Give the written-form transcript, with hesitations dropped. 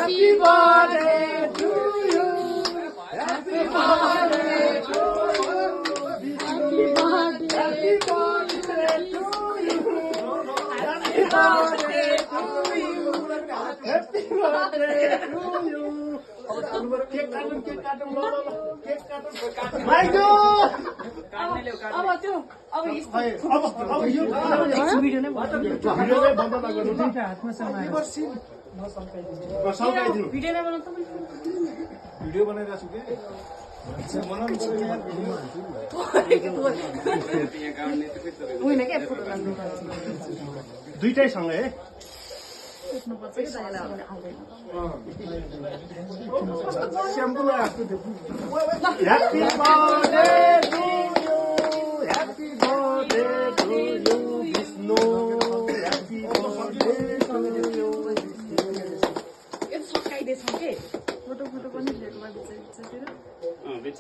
Happy birthday to you. Happy birthday to you. Happy birthday to you. Happy birthday to you. Happy birthday to you. Cake carton, cake carton, cake carton. My God! अब त्यो अब यस्तो अब यो video नै भिडियोले बन्द नगर्नु ल हातमा समाएर सल्काइदिनु भिडियो नै बनाउनु तपाईँ भिडियो बनाइरहेको छु के बनाउनु पर्यो यार होइन क्या फोटो लाग्नु दुईटैसँग है सोच्नुपर्छ कि तपाईँलाई आउँदैन स्याम्पू लगाएको happy birthday to you happy birthday to you Vishnu happy birthday to you यो सकाइदिएछ के फोटो फोटो पनि लिएको भए बिच